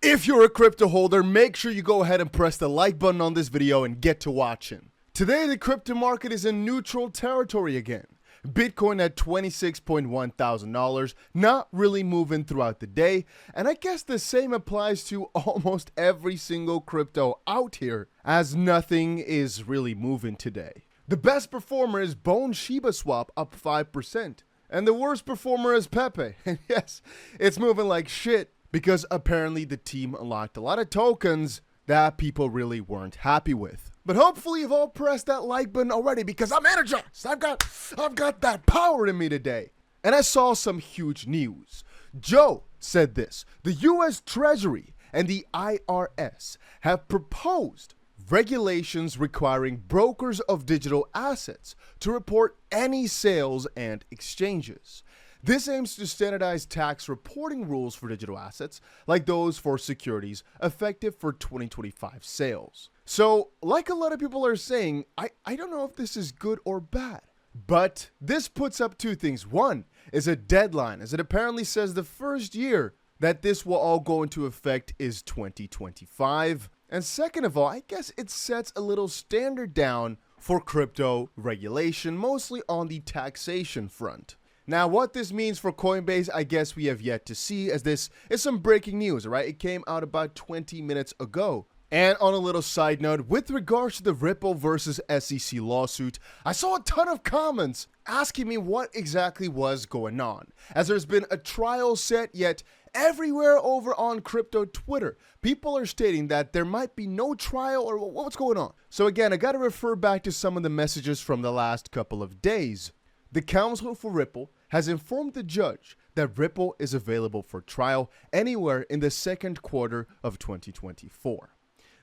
If you're a crypto holder, make sure you go ahead and press the like button on this video and get to watching. Today, the crypto market is in neutral territory again. Bitcoin at $26.1 thousand, not really moving throughout the day, and I guess the same applies to almost every single crypto out here, as nothing is really moving today. The best performer is Bone Shiba Swap, up 5%, and the worst performer is Pepe, and yes, it's moving like shit, because apparently the team unlocked a lot of tokens that people really weren't happy with. But hopefully you've all pressed that like button already because I'm energized. I've got that power in me today. And I saw some huge news. Joe said this: the US Treasury and the IRS have proposed regulations requiring brokers of digital assets to report any sales and exchanges. This aims to standardize tax reporting rules for digital assets, like those for securities, effective for 2025 sales. So, like a lot of people are saying, I don't know if this is good or bad. But this puts up two things. One is a deadline, as it apparently says the first year that this will all go into effect is 2025. And second of all, I guess it sets a little standard down for crypto regulation, mostly on the taxation front. Now, what this means for Coinbase, I guess we have yet to see, as this is some breaking news, right? It came out about 20 minutes ago. And on a little side note, with regards to the Ripple versus SEC lawsuit, I saw a ton of comments asking me what exactly was going on, as there's been a trial set, yet everywhere over on crypto Twitter, people are stating that there might be no trial or what's going on. So again, I got to refer back to some of the messages from the last couple of days. The counsel for Ripple has informed the judge that Ripple is available for trial anywhere in the second quarter of 2024.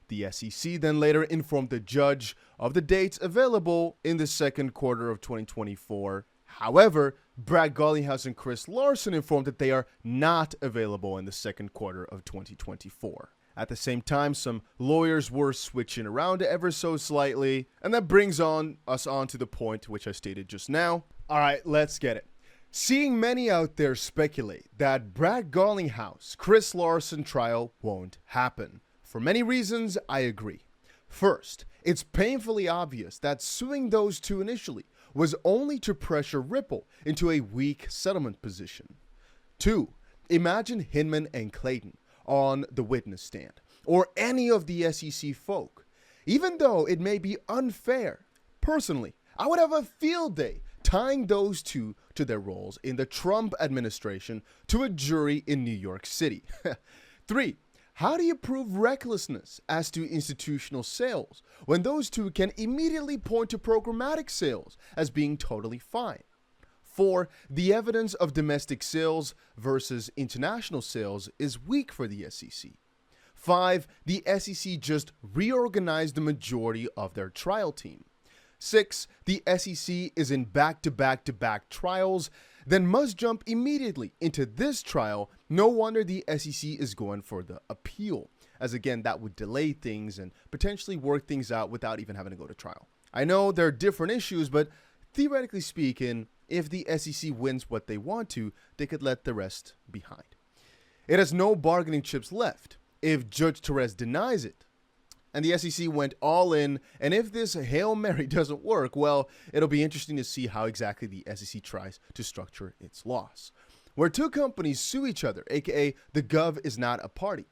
The SEC then later informed the judge of the dates available in the second quarter of 2024. However, Brad Garlinghouse and Chris Larson informed that they are not available in the second quarter of 2024. At the same time, some lawyers were switching around ever so slightly, and that brings us on to the point which I stated just now. All right, let's get it. Seeing many out there speculate that Brad Garlinghouse, Chris Larson trial won't happen. For many reasons, I agree. First, it's painfully obvious that suing those two initially was only to pressure Ripple into a weak settlement position. Two, imagine Hinman and Clayton on the witness stand, or any of the SEC folk. Even though it may be unfair, personally, I would have a field day tying those two to their roles in the Trump administration to a jury in New York City. 3. How do you prove recklessness as to institutional sales when those two can immediately point to programmatic sales as being totally fine? 4. The evidence of domestic sales versus international sales is weak for the SEC. 5. The SEC just reorganized the majority of their trial team. 6. The SEC is in back-to-back-to-back trials, then must jump immediately into this trial. No wonder the SEC is going for the appeal, as again, that would delay things and potentially work things out without even having to go to trial. I know there are different issues, but theoretically speaking, if the SEC wins what they want to, they could let the rest behind. It has no bargaining chips left if Judge Torres denies it. And the SEC went all in, and if this Hail Mary doesn't work, well, it'll be interesting to see how exactly the SEC tries to structure its loss. Where two companies sue each other, aka the Gov is not a party,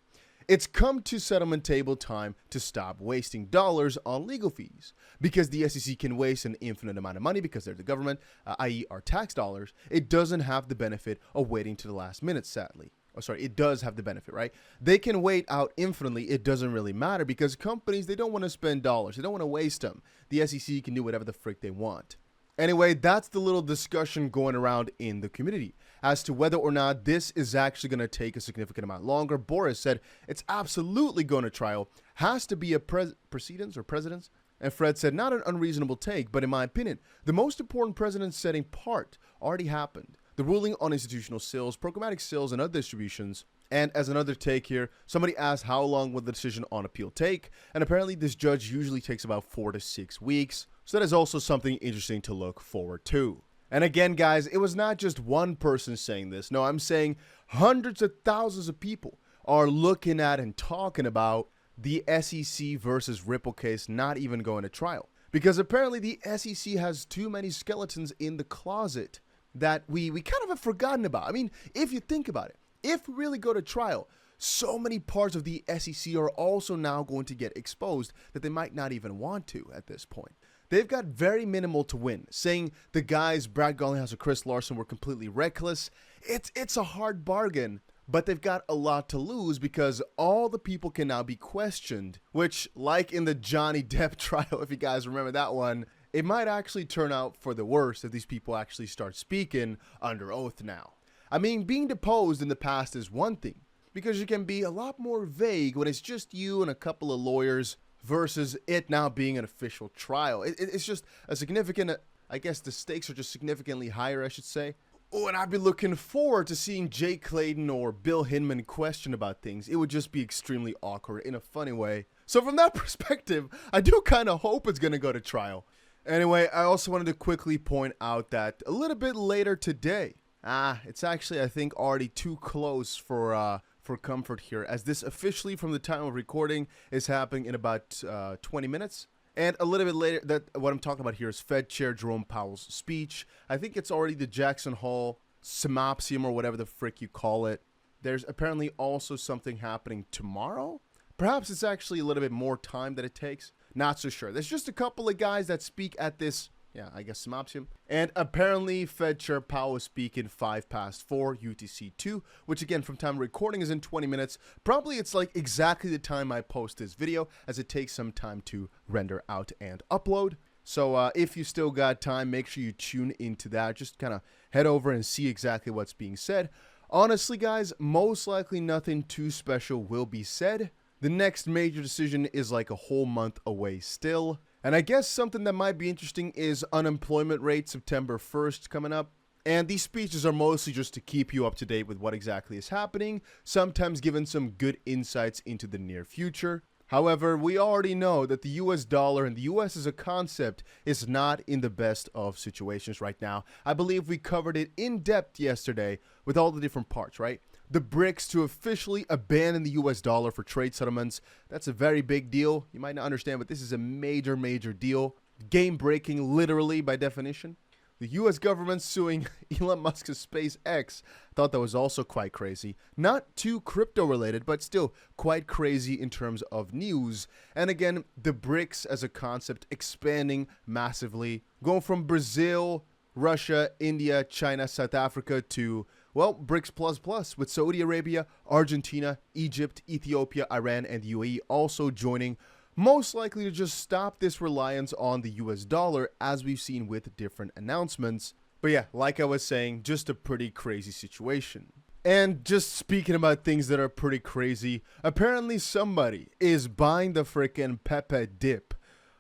it's come to settlement table time to stop wasting dollars on legal fees. Because the SEC can waste an infinite amount of money because they're the government, i.e. our tax dollars, it doesn't have the benefit of waiting to the last minute, sadly. Oh, sorry, it does have the benefit, right? They can wait out infinitely. It doesn't really matter because companies, they don't want to spend dollars. They don't want to waste them. The SEC can do whatever the frick they want. Anyway, that's the little discussion going around in the community as to whether or not this is actually going to take a significant amount longer. Boris said it's absolutely going to trial. Has to be a precedence or precedence. And Fred said, not an unreasonable take, but in my opinion, the most important precedent-setting part already happened. The ruling on institutional sales, programmatic sales, and other distributions. And as another take here, somebody asked how long will the decision on appeal take? And apparently this judge usually takes about 4 to 6 weeks. So that is also something interesting to look forward to. And again, guys, it was not just one person saying this. No, I'm saying hundreds of thousands of people are looking at and talking about the SEC versus Ripple case not even going to trial. Because apparently the SEC has too many skeletons in the closet that we kind of have forgotten about. I mean, if you think about it, if we really go to trial, so many parts of the SEC are also now going to get exposed that they might not even want to at this point. They've got very minimal to win. Saying the guys Brad Garlinghouse and Chris Larson were completely reckless, it's a hard bargain, but they've got a lot to lose because all the people can now be questioned, which, like in the Johnny Depp trial, if you guys remember that one, it might actually turn out for the worse if these people actually start speaking under oath now. I mean, being deposed in the past is one thing, because you can be a lot more vague when it's just you and a couple of lawyers versus it now being an official trial. It's just a significant, I guess the stakes are just significantly higher, I should say. Oh, and I'd be looking forward to seeing Jay Clayton or Bill Hinman question about things. It would just be extremely awkward in a funny way. So from that perspective, I do kind of hope it's going to go to trial. Anyway, I also wanted to quickly point out that a little bit later today, it's actually, I think, already too close for comfort here, as this officially from the time of recording is happening in about 20 minutes. And a little bit later, that what I'm talking about here is Fed Chair Jerome Powell's speech. I think it's already the Jackson Hole Symposium or whatever the frick you call it. There's apparently also something happening tomorrow. Perhaps it's actually a little bit more time that it takes. Not so sure. There's just a couple of guys that speak at this, I guess Symposium. And apparently Fed Chair Powell is speaking 4:05 UTC2, which again from time of recording is in 20 minutes. Probably it's like exactly the time I post this video, as it takes some time to render out and upload. So if you still got time, make sure you tune into that. Just kind of head over and see exactly what's being said. Honestly, guys, most likely nothing too special will be said. The next major decision is like a whole month away still. And I guess something that might be interesting is unemployment rate September 1st coming up. And these speeches are mostly just to keep you up to date with what exactly is happening, sometimes giving some good insights into the near future. However, we already know that the US dollar and the US as a concept is not in the best of situations right now. I believe we covered it in depth yesterday with all the different parts, right? The BRICS to officially abandon the US dollar for trade settlements. That's a very big deal. You might not understand, but this is a major, major deal. Game breaking, literally, by definition. The US government suing Elon Musk's SpaceX. Thought that was also quite crazy. Not too crypto related, but still quite crazy in terms of news. And again, the BRICS as a concept expanding massively. Going from Brazil, Russia, India, China, South Africa to, well, BRICS++ with Saudi Arabia, Argentina, Egypt, Ethiopia, Iran, and the UAE also joining, most likely to just stop this reliance on the US dollar, as we've seen with different announcements. But yeah, like I was saying, just a pretty crazy situation. And just speaking about things that are pretty crazy, apparently somebody is buying the frickin' Pepe dip.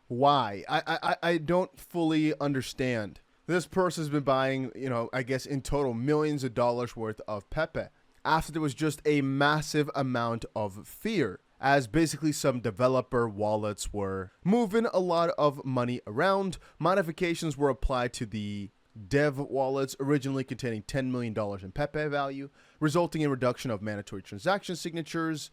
Why? I don't fully understand. This person's been buying, I guess in total millions of dollars worth of Pepe after there was just a massive amount of fear, as basically some developer wallets were moving a lot of money around. Modifications were applied to the dev wallets originally containing $10 million in Pepe value, resulting in reduction of mandatory transaction signatures.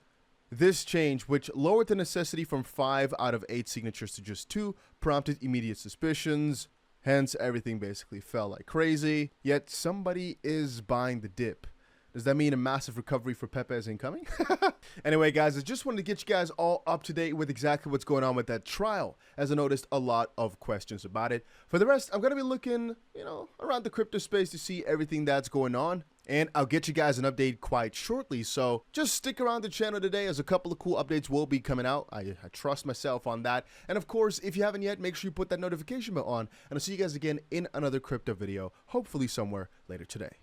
This change, which lowered the necessity from 5 out of 8 signatures to just 2, prompted immediate suspicions. Hence, everything basically fell like crazy. Yet somebody is buying the dip. Does that mean a massive recovery for Pepe is incoming? Anyway, guys, I just wanted to get you guys all up to date with exactly what's going on with that trial, as I noticed a lot of questions about it. For the rest, I'm going to be looking, around the crypto space to see everything that's going on. And I'll get you guys an update quite shortly. So just stick around the channel today, as a couple of cool updates will be coming out. I trust myself on that. And of course, if you haven't yet, make sure you put that notification bell on. And I'll see you guys again in another crypto video, hopefully somewhere later today.